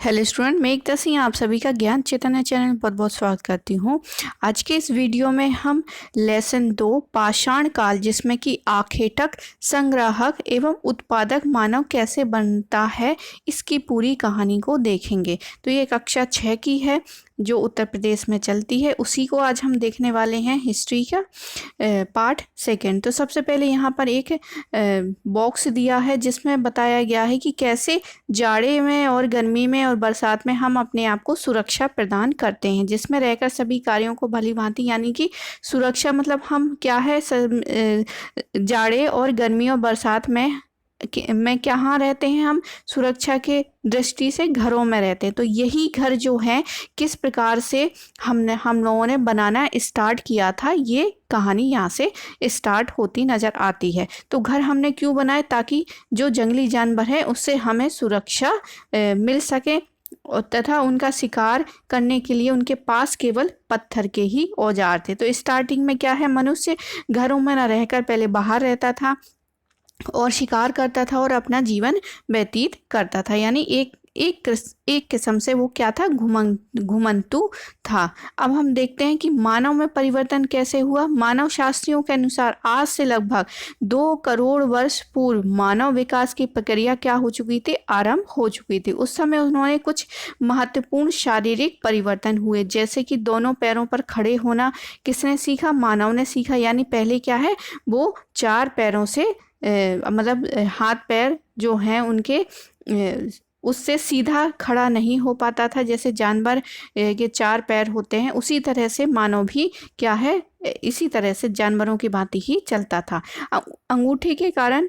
Hello student, मैं एकता सिंह आप सभी का ज्ञान चैतन्य चैनल में बहुत बहुत स्वागत करती हूँ। आज के इस वीडियो में हम लेसन 2 पाषाण काल, जिसमें कि आखेटक, संग्राहक एवं उत्पादक मानव कैसे बनता है, इसकी पूरी कहानी को देखेंगे। तो ये कक्षा 6 की है जो उत्तर प्रदेश में चलती है, उसी को आज हम देखने वाले हैं। हिस्ट्री का पार्ट 2। तो सबसे पहले यहाँ पर एक बॉक्स दिया है जिसमें बताया गया है कि कैसे जाड़े में और गर्मी में और बरसात में हम अपने आप को सुरक्षा प्रदान करते हैं, जिसमें रहकर सभी कार्यों को भली भांति, यानी कि सुरक्षा मतलब हम क्या है जाड़े और गर्मी और बरसात में कहाँ रहते हैं, हम सुरक्षा के दृष्टि से घरों में रहते हैं। तो यही घर जो है किस प्रकार से हम लोगों ने बनाना स्टार्ट किया था, ये कहानी यहाँ से स्टार्ट होती नज़र आती है। तो घर हमने क्यों बनाए, ताकि जो जंगली जानवर है उससे हमें सुरक्षा मिल सके, तथा उनका शिकार करने के लिए उनके पास केवल पत्थर के ही औजार थे। तो स्टार्टिंग में क्या है, मनुष्य घरों में न रहकर पहले बाहर रहता था और शिकार करता था और अपना जीवन व्यतीत करता था, यानी एक किस्म से वो क्या था, घुमंतु था। अब हम देखते हैं कि मानव में परिवर्तन कैसे हुआ। मानव शास्त्रियों के अनुसार आज से लगभग 2 करोड़ वर्ष पूर्व मानव विकास की प्रक्रिया क्या हो चुकी थी, आरंभ हो चुकी थी। उस समय उन्होंने कुछ महत्वपूर्ण शारीरिक परिवर्तन हुए, जैसे कि दोनों पैरों पर खड़े होना किसने सीखा, मानव ने सीखा। यानी पहले क्या है, वो 4 पैरों से मतलब हाथ पैर जो हैं उनके उससे सीधा खड़ा नहीं हो पाता था। जैसे जानवर के 4 पैर होते हैं, उसी तरह से मानव भी क्या है, इसी तरह से जानवरों की भांति ही चलता था। अंगूठे के कारण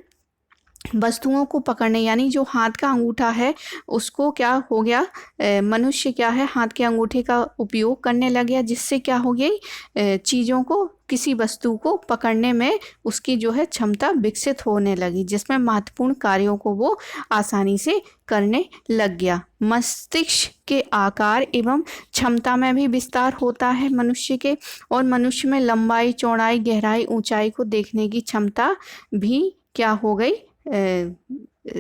वस्तुओं को पकड़ने, यानी जो हाथ का अंगूठा है उसको क्या हो गया, मनुष्य क्या है हाथ के अंगूठे का उपयोग करने लग गया, जिससे क्या हो गई, चीज़ों को, किसी वस्तु को पकड़ने में उसकी जो है क्षमता विकसित होने लगी, जिसमें महत्वपूर्ण कार्यों को वो आसानी से करने लग गया। मस्तिष्क के आकार एवं क्षमता में भी विस्तार होता है मनुष्य के, और मनुष्य में लंबाई, चौड़ाई, गहराई, ऊंचाई को देखने की क्षमता भी क्या हो गई,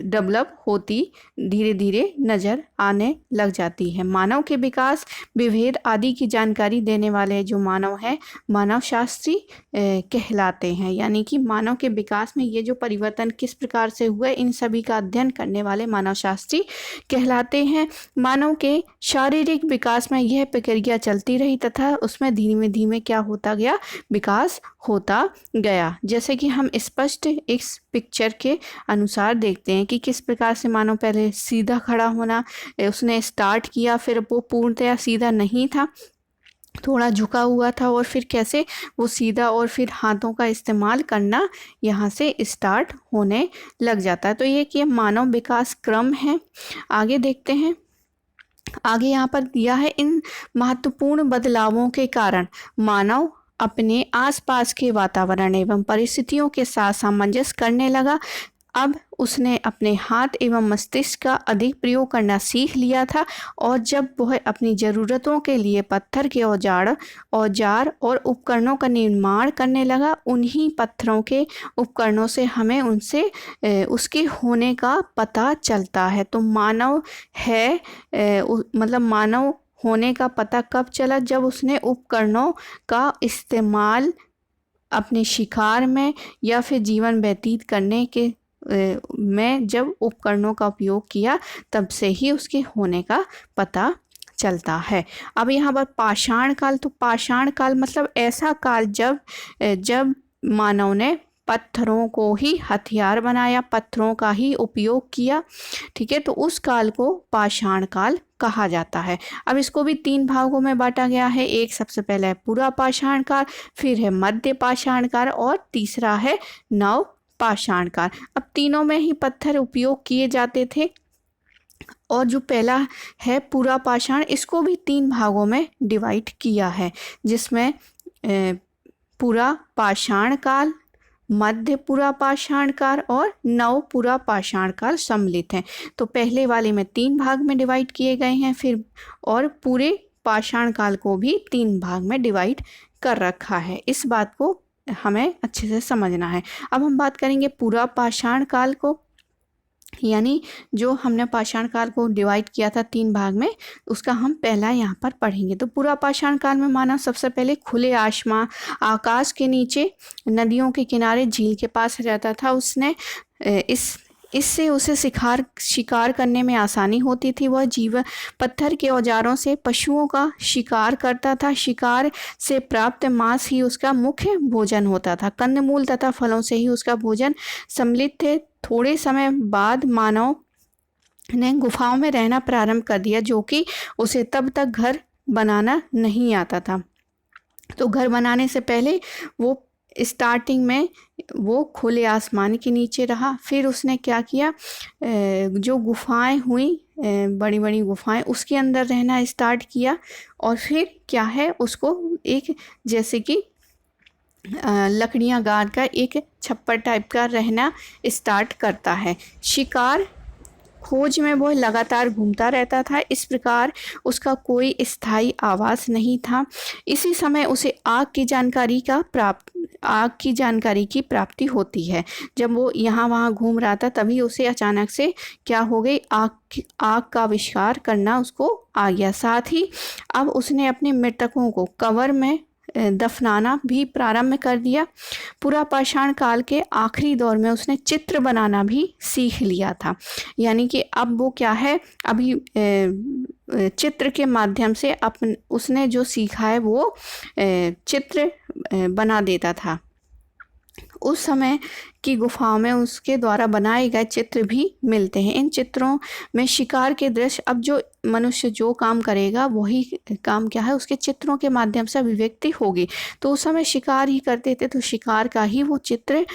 डेवलप होती धीरे धीरे नज़र आने लग जाती है। मानव के विकास, विभेद आदि की जानकारी देने वाले जो मानव हैं, मानव शास्त्री कहलाते हैं। यानी कि मानव के विकास में ये जो परिवर्तन किस प्रकार से हुए, इन सभी का अध्ययन करने वाले मानव शास्त्री कहलाते हैं। मानव के शारीरिक विकास में यह प्रक्रिया चलती रही तथा उसमें धीमे धीमे क्या होता गया, विकास होता गया। जैसे कि हम स्पष्ट इस पिक्चर के अनुसार देखते हैं कि किस प्रकार से मानव पहले सीधा खड़ा होना उसने स्टार्ट किया, फिर वो पूर्णतया सीधा नहीं था, थोड़ा झुका हुआ था, और फिर कैसे वो सीधा और फिर हाथों का इस्तेमाल करना यहाँ से स्टार्ट होने लग जाता है। तो ये मानव विकास क्रम है। आगे देखते हैं। आगे यहाँ पर दिया है, इन महत्वपूर्ण बदलावों के कारण मानव अपने आसपास के वातावरण एवं परिस्थितियों के साथ सामंजस्य करने लगा। अब उसने अपने हाथ एवं मस्तिष्क का अधिक प्रयोग करना सीख लिया था, और जब वह अपनी ज़रूरतों के लिए पत्थर के औजार और उपकरणों का निर्माण करने लगा, उन्हीं पत्थरों के उपकरणों से हमें उसके होने का पता चलता है। तो मानव है मतलब मानव होने का पता कब चला, जब उसने उपकरणों का इस्तेमाल अपने शिकार में या फिर जीवन व्यतीत करने के में जब उपकरणों का उपयोग किया, तब से ही उसके होने का पता चलता है। अब यहाँ पर पाषाण काल, तो पाषाण काल मतलब ऐसा काल जब मानव ने पत्थरों को ही हथियार बनाया, पत्थरों का ही उपयोग किया। ठीक है, तो उस काल को पाषाण काल कहा जाता है। अब इसको भी 3 भागों में बांटा गया है। एक सबसे पहले है पूरा पाषाण काल, फिर है मध्य पाषाण काल, और तीसरा है नव पाषाण काल। अब तीनों में ही पत्थर उपयोग किए जाते थे, और जो पहला है पूरा पाषाण, इसको भी 3 भागों में डिवाइड किया है, जिसमें पूरा पाषाण काल, मध्य पूरा पाषाण काल और नव पूरा पाषाण काल सम्मिलित हैं। तो पहले वाले में 3 भाग में डिवाइड किए गए हैं, फिर और पूरे पाषाण काल को भी 3 भाग में डिवाइड कर रखा है। इस बात को हमें अच्छे से समझना है। अब हम बात करेंगे पूरा पाषाण काल को। यानी जो हमने पाषाण काल को डिवाइड किया था 3 भाग में, उसका हम पहला यहाँ पर पढ़ेंगे। तो पूरा पाषाण काल में मानव सबसे पहले खुले आकाश के नीचे, नदियों के किनारे, झील के पास रहता था। उसने इससे उसे शिकार करने में आसानी होती थी। वह पत्थर के औजारों से पशुओं का शिकार करता था। शिकार से प्राप्त मांस ही उसका मुख्य भोजन होता था। कंदमूल तथा फलों से ही उसका भोजन सम्मिलित थे। थोड़े समय बाद मानव ने गुफाओं में रहना प्रारंभ कर दिया, जो कि उसे तब तक घर बनाना नहीं आता था। तो घर बनाने से पहले वो स्टार्टिंग में वो खुले आसमान के नीचे रहा। फिर उसने क्या किया, जो गुफाएं हुई, बड़ी बड़ी गुफाएं, उसके अंदर रहना स्टार्ट किया। और फिर क्या है, उसको एक जैसे कि लकड़ियां गाड़ कर एक छप्पर टाइप का रहना स्टार्ट करता है। शिकार खोज में वो लगातार घूमता रहता था। इस प्रकार उसका कोई स्थायी आवास नहीं था। इसी समय उसे आग की जानकारी की प्राप्ति होती है। जब वो यहाँ वहाँ घूम रहा था, तभी उसे अचानक से क्या हो गई, आग का आविष्कार करना उसको आ गया। साथ ही अब उसने अपने मृतकों को कब्र में दफनाना भी प्रारंभ कर दिया। पूरा पाषाण काल के आखिरी दौर में उसने चित्र बनाना भी सीख लिया था। यानी कि अब वो क्या है, अभी चित्र के माध्यम से उसने जो सीखा है वो चित्र बना देता था। उस समय की गुफाओं में उसके द्वारा बनाए गए चित्र भी मिलते हैं। इन चित्रों में शिकार के दृश्य, अब जो मनुष्य जो काम करेगा वही काम क्या है, उसके चित्रों के माध्यम से अभिव्यक्ति होगी। तो उस समय शिकार ही करते थे, तो शिकार का ही वो चित्र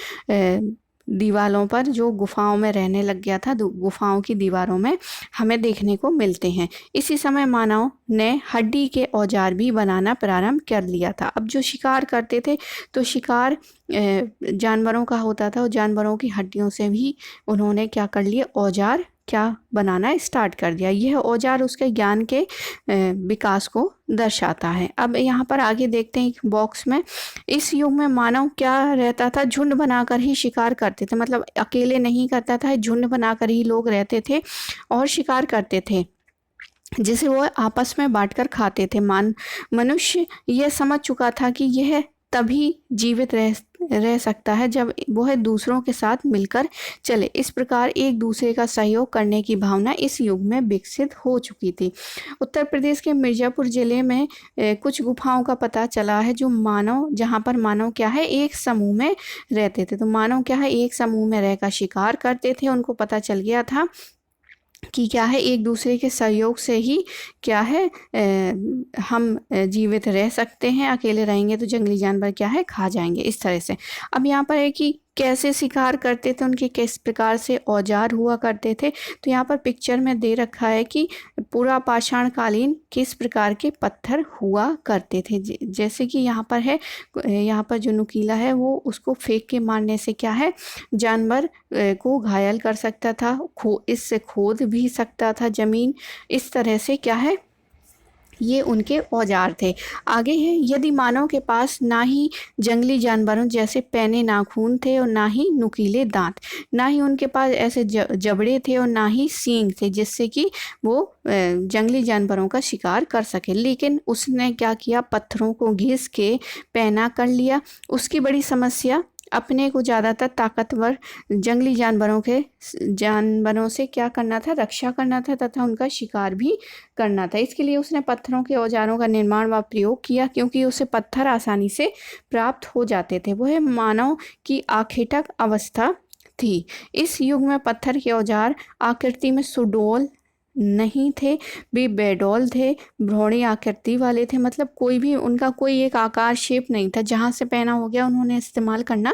दीवारों पर, जो गुफाओं में रहने लग गया था, गुफाओं की दीवारों में हमें देखने को मिलते हैं। इसी समय मानव ने हड्डी के औजार भी बनाना प्रारंभ कर लिया था। अब जो शिकार करते थे, तो शिकार जानवरों का होता था, और जानवरों की हड्डियों से भी उन्होंने क्या कर लिए, औजार क्या बनाना स्टार्ट कर दिया। यह औजार उसके ज्ञान के विकास को दर्शाता है। अब यहाँ पर आगे देखते हैं एक बॉक्स में, इस युग में मानव क्या रहता था, झुंड बनाकर ही शिकार करते थे। मतलब अकेले नहीं करता था, झुंड बनाकर ही लोग रहते थे और शिकार करते थे, जिसे वो आपस में बांटकर खाते थे। मनुष्य यह समझ चुका था कि यह तभी जीवित रह सकता है जब वह दूसरों के साथ मिलकर चले। इस प्रकार एक दूसरे का सहयोग करने की भावना इस युग में विकसित हो चुकी थी। उत्तर प्रदेश के मिर्जापुर जिले में कुछ गुफाओं का पता चला है, जहाँ पर मानव क्या है, एक समूह में रहते थे। तो मानव क्या है, एक समूह में रहकर शिकार करते थे। उनको पता चल गया था कि क्या है, एक दूसरे के सहयोग से ही क्या है, हम जीवित रह सकते हैं। अकेले रहेंगे तो जंगली जानवर क्या है, खा जाएंगे, इस तरह से। अब यहाँ पर है कि कैसे शिकार करते थे, उनके किस प्रकार से औजार हुआ करते थे। तो यहाँ पर पिक्चर में दे रखा है कि पूरा पाषाण कालीन किस प्रकार के पत्थर हुआ करते थे। जैसे कि यहाँ पर है, यहाँ पर जो नुकीला है वो उसको फेंक के मारने से क्या है, जानवर को घायल कर सकता था, इससे खोद भी सकता था ज़मीन। इस तरह से क्या है, ये उनके औजार थे। आगे है, यदि मानव के पास ना ही जंगली जानवरों जैसे पैने नाखून थे और ना ही नुकीले दांत, ना ही उनके पास ऐसे जबड़े थे और ना ही सींग थे जिससे कि वो जंगली जानवरों का शिकार कर सके, लेकिन उसने क्या किया, पत्थरों को घिस के पैना कर लिया। उसकी बड़ी समस्या, अपने को ज़्यादातर ताकतवर जंगली जानवरों से क्या करना था, रक्षा करना था तथा उनका शिकार भी करना था। इसके लिए उसने पत्थरों के औजारों का निर्माण व प्रयोग किया, क्योंकि उसे पत्थर आसानी से प्राप्त हो जाते थे। वह मानव की आखेटक अवस्था थी। इस युग में पत्थर के औजार आकृति में सुडौल नहीं थे, वे बेडौल थे, भ्रौणी आकृति वाले थे। मतलब कोई भी उनका कोई एक आकार शेप नहीं था। जहाँ से पहना हो गया उन्होंने इस्तेमाल करना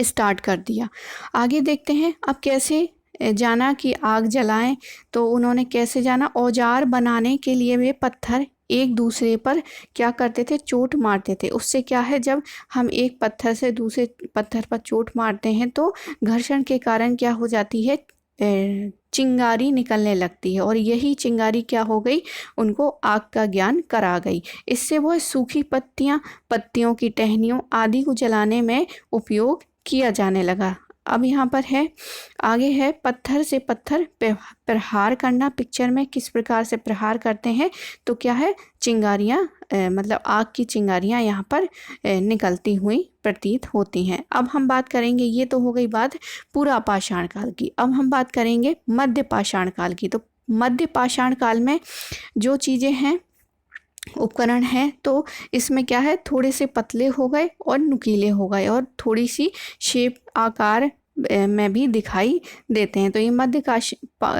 स्टार्ट कर दिया। आगे देखते हैं अब कैसे जाना कि आग जलाएं। तो उन्होंने कैसे जाना, औजार बनाने के लिए वे पत्थर एक दूसरे पर क्या करते थे, चोट मारते थे। उससे क्या है, जब हम एक पत्थर से दूसरे पत्थर पर चोट मारते हैं तो घर्षण के कारण क्या हो जाती है, चिंगारी निकलने लगती है, और यही चिंगारी क्या हो गई, उनको आग का ज्ञान करा गई। इससे वह सूखी पत्तियों की टहनियों आदि को जलाने में उपयोग किया जाने लगा। अब यहाँ पर है, आगे है पत्थर से पत्थर प्रहार करना। पिक्चर में किस प्रकार से प्रहार करते हैं, तो क्या है, चिंगारियाँ मतलब आग की चिंगारियाँ यहाँ पर निकलती हुई प्रतीत होती हैं। अब हम बात करेंगे, ये तो हो गई बात पूरा पाषाण काल की। अब हम बात करेंगे मध्य पाषाण काल की। तो मध्य पाषाण काल में जो चीज़ें हैं, उपकरण हैं, तो इसमें क्या है, थोड़े से पतले हो गए और नुकीले हो गए और थोड़ी सी शेप आकार में भी दिखाई देते हैं। तो ये मध्य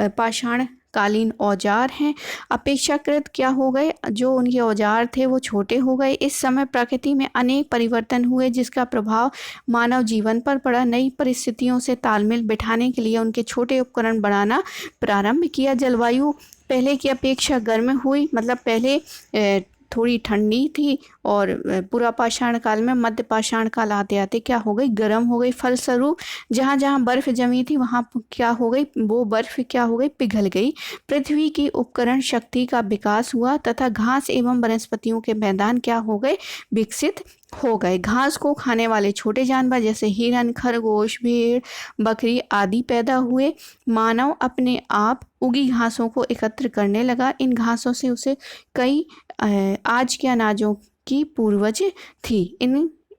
पाषाण कालीन औजार हैं। अपेक्षाकृत क्या हो गए, जो उनके औजार थे वो छोटे हो गए। इस समय प्रकृति में अनेक परिवर्तन हुए जिसका प्रभाव मानव जीवन पर पड़ा। नई परिस्थितियों से तालमेल बिठाने के लिए उनके छोटे उपकरण बनाना प्रारंभ किया। जलवायु पहले की अपेक्षा गर्म हुई, मतलब पहले थोड़ी ठंडी थी और पूरा पाषाण काल में मध्य पाषाण काल आते आते क्या हो गई, गर्म हो गई। फलस्वरूप जहाँ जहाँ बर्फ जमी थी वहाँ क्या हो गई, वो बर्फ क्या हो गई, पिघल गई। पृथ्वी की उपकरण शक्ति का विकास हुआ तथा घास एवं वनस्पतियों के मैदान क्या हो गए, विकसित हो गए। घास को खाने वाले छोटे जानवर जैसे हिरन, खरगोश, भेड़, बकरी आदि पैदा हुए। मानव अपने आप उगी घासों को एकत्र करने लगा। इन घासों से उसे कई आज के अनाजों की पूर्वज थी।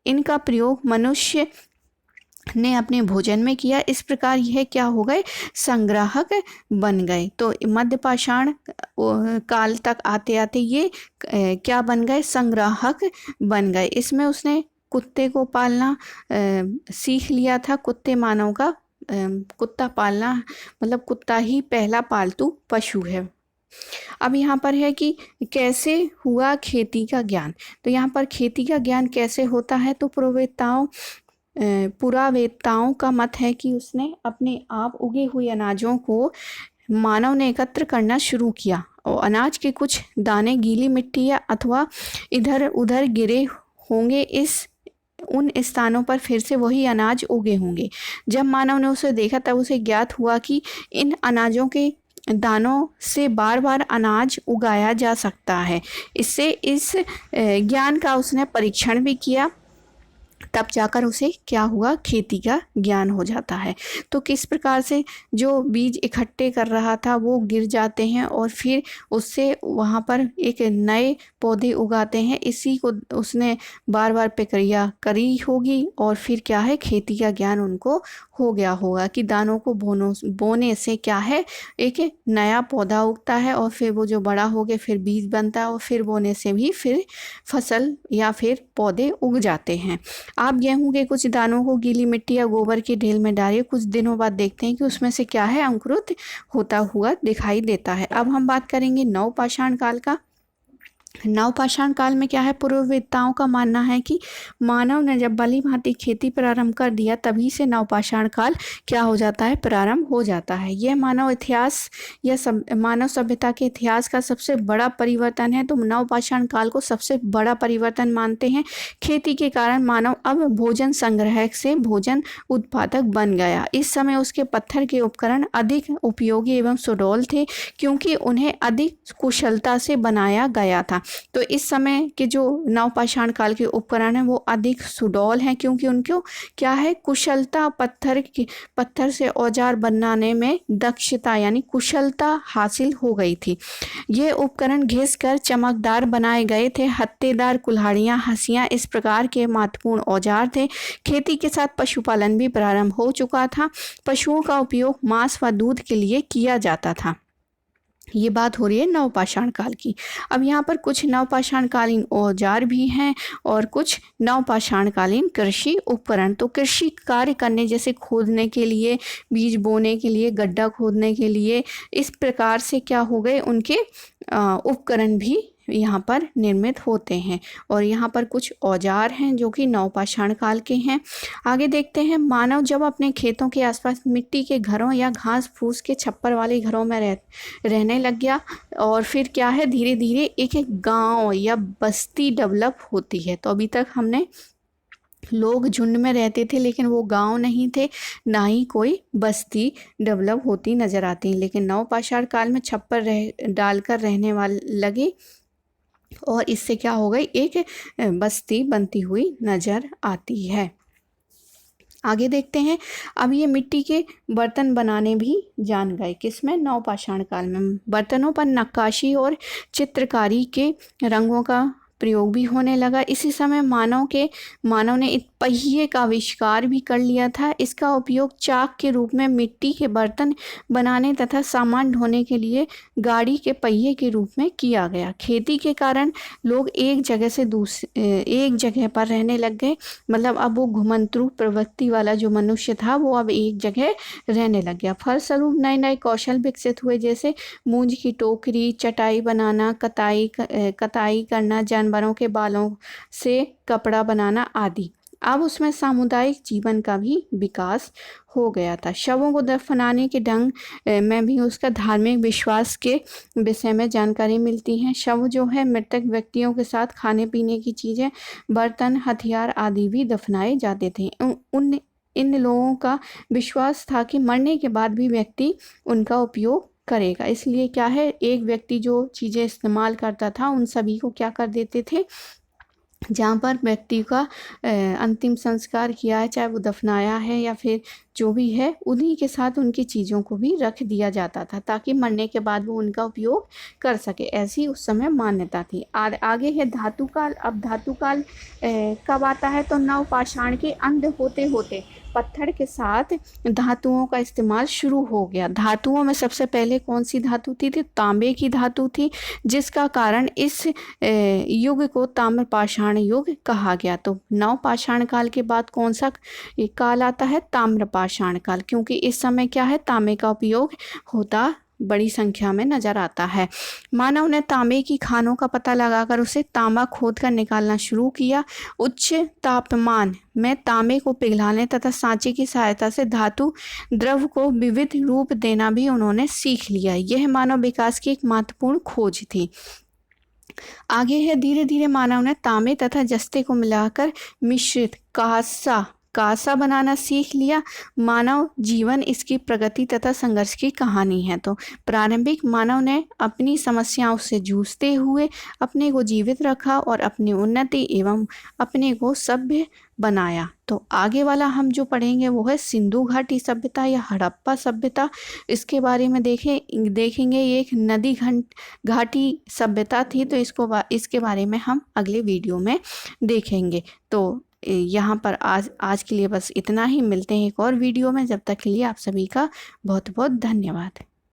इनका प्रयोग मनुष्य ने अपने भोजन में किया। इस प्रकार यह क्या हो गए, संग्राहक बन गए। तो मध्य पाषाण काल तक आते आते ये क्या बन गए, संग्राहक बन गए। इसमें उसने कुत्ते को पालना सीख लिया था। कुत्ते मानव का कुत्ता पालना, मतलब कुत्ता ही पहला पालतू पशु है। अब यहाँ पर है कि कैसे हुआ खेती का ज्ञान। तो यहाँ पर खेती का ज्ञान कैसे होता है, तो पुरावेत्ताओं का मत है कि उसने अपने आप उगे हुए अनाजों को मानव ने एकत्र करना शुरू किया और अनाज के कुछ दाने गीली मिट्टी या अथवा इधर उधर गिरे होंगे, उन स्थानों पर फिर से वही अनाज उगे होंगे। जब मानव ने उसे देखा तब उसे ज्ञात हुआ कि इन अनाजों के दानों से बार बार अनाज उगाया जा सकता है। इससे इस ज्ञान का उसने परीक्षण भी किया, तब जाकर उसे क्या हुआ, खेती का ज्ञान हो जाता है। तो किस प्रकार से जो बीज इकट्ठे कर रहा था वो गिर जाते हैं और फिर उससे वहाँ पर एक नए पौधे उगाते हैं। इसी को उसने बार बार प्रक्रिया करी होगी और फिर क्या है, खेती का ज्ञान उनको हो गया होगा कि दानों को बोने से क्या है, एक नया पौधा उगता है और फिर वो जो बड़ा हो गया फिर बीज बनता है और फिर बोने से भी फिर फसल या फिर पौधे उग जाते हैं। आप गेहूं के कुछ दानों को गीली मिट्टी या गोबर की ढेल में डालिए, कुछ दिनों बाद देखते हैं कि उसमें से क्या है, अंकुरित होता हुआ दिखाई देता है। अब हम बात करेंगे नवपाषाण काल का। नवपाषाण काल में क्या है, पूर्ववेत्ताओं का मानना है कि मानव ने जब भली भांति खेती प्रारंभ कर दिया तभी से नवपाषाण काल क्या हो जाता है, प्रारंभ हो जाता है। यह मानव इतिहास या मानव सभ्यता के इतिहास का सबसे बड़ा परिवर्तन है। तो नवपाषाण काल को सबसे बड़ा परिवर्तन मानते हैं। खेती के कारण मानव अब भोजन संग्रहक से भोजन उत्पादक बन गया। इस समय उसके पत्थर के उपकरण अधिक उपयोगी एवं सुडौल थे क्योंकि उन्हें अधिक कुशलता से बनाया गया था। तो इस समय के जो नवपाषाण काल के उपकरण हैं वो अधिक सुडौल हैं क्योंकि उनको क्या है, कुशलता, पत्थर से औजार बनाने में दक्षता यानी कुशलता हासिल हो गई थी। ये उपकरण घिसकर चमकदार बनाए गए थे। हत्तेदार कुल्हाड़ियाँ, हंसियाँ इस प्रकार के महत्वपूर्ण औजार थे। खेती के साथ पशुपालन भी प्रारंभ हो चुका था। पशुओं का उपयोग मांस व दूध के लिए किया जाता था। ये बात हो रही है नवपाषाण काल की। अब यहाँ पर कुछ नवपाषाण कालीन औजार भी हैं और कुछ नवपाषाण कालीन कृषि उपकरण। तो कृषि कार्य करने जैसे खोदने के लिए, बीज बोने के लिए, गड्ढा खोदने के लिए, इस प्रकार से क्या हो गए, उनके उपकरण भी यहाँ पर निर्मित होते हैं। और यहाँ पर कुछ औजार हैं जो कि नवपाषाण काल के हैं। आगे देखते हैं, मानव जब अपने खेतों के आसपास मिट्टी के घरों या घास फूस के छप्पर वाले घरों में रहने लग गया और फिर क्या है, धीरे धीरे एक गांव या बस्ती डेवलप होती है। तो अभी तक हमने लोग झुंड में रहते थे लेकिन वो गांव नहीं थे, ना ही कोई बस्ती डेवलप होती नजर आती। लेकिन नवपाषाण काल में छप्पर डालकर रहने वाले लगे और इससे क्या हो गई, एक बस्ती बनती हुई नजर आती है। आगे देखते हैं। अब ये मिट्टी के बर्तन बनाने भी जान गए, किसमें? नवपाषाण काल में। बर्तनों पर नक्काशी और चित्रकारी के रंगों का प्रयोग भी होने लगा। इसी समय मानव ने एक पहिए का आविष्कार भी कर लिया था। इसका उपयोग चाक के रूप में मिट्टी के बर्तन बनाने तथा सामान ढोने के लिए गाड़ी के पहिए के रूप में किया गया। खेती के कारण लोग एक जगह पर रहने लग गए। मतलब अब वो घुमंतरू प्रवृत्ति वाला जो मनुष्य था वो अब एक जगह रहने लग गया। फलस्वरूप नए नए कौशल विकसित हुए, जैसे मूंज की टोकरी, चटाई बनाना, कताई करना, जानवरों के बालों से कपड़ा बनाना आदि। अब उसमें सामुदायिक जीवन का भी विकास हो गया था। शवों को दफनाने के ढंग में भी उसका धार्मिक विश्वास के विषय में जानकारी मिलती है। शव जो है मृतक व्यक्तियों के साथ खाने पीने की चीज़ें, बर्तन, हथियार आदि भी दफनाए जाते थे। इन लोगों का विश्वास था कि मरने के बाद भी व्यक्ति उनका उपयोग करेगा। इसलिए क्या है, एक व्यक्ति जो चीज़ें इस्तेमाल करता था उन सभी को क्या कर देते थे, जहाँ पर व्यक्ति का अंतिम संस्कार किया है, चाहे वो दफनाया है या फिर जो भी है, उन्हीं के साथ उनकी चीज़ों को भी रख दिया जाता था ताकि मरने के बाद वो उनका उपयोग कर सके। ऐसी उस समय मान्यता थी। आगे है धातु काल। अब धातु काल कब आता है? तो नवपाषाण के अंत होते होते पत्थर के साथ धातुओं का इस्तेमाल शुरू हो गया। धातुओं में सबसे पहले कौन सी धातु थी? तो तांबे की धातु थी, जिसका कारण इस युग को ताम्रपाषाण युग कहा गया। तो नवपाषाण काल के बाद कौन सा काल आता है? ताम्रपाषाण काल, क्योंकि इस समय क्या है, तांबे का उपयोग होता बड़ी संख्या में नजर आता है। मानव ने तांबे की खानों का पता लगाकर उसे तांबा खोदकर निकालना शुरू किया। उच्च तापमान में तांबे को पिघलाने तथा सांचे की सहायता से धातु द्रव को विविध रूप देना भी उन्होंने सीख लिया। यह मानव विकास की एक महत्वपूर्ण खोज थी। आगे है, धीरे धीरे मानव ने तांबे तथा जस्ते को मिलाकर मिश्रित कांसा बनाना सीख लिया। मानव जीवन इसकी प्रगति तथा संघर्ष की कहानी है। तो प्रारंभिक मानव ने अपनी समस्याओं से जूझते हुए अपने को जीवित रखा और अपनी उन्नति एवं अपने को सभ्य बनाया। तो आगे वाला हम जो पढ़ेंगे वो है सिंधु घाटी सभ्यता या हड़प्पा सभ्यता। इसके बारे में देखेंगे। ये एक नदी घाटी सभ्यता थी, तो इसके बारे में हम अगले वीडियो में देखेंगे। तो यहाँ पर आज के लिए बस इतना ही। मिलते हैं एक और वीडियो में। जब तक के लिए आप सभी का बहुत बहुत धन्यवाद।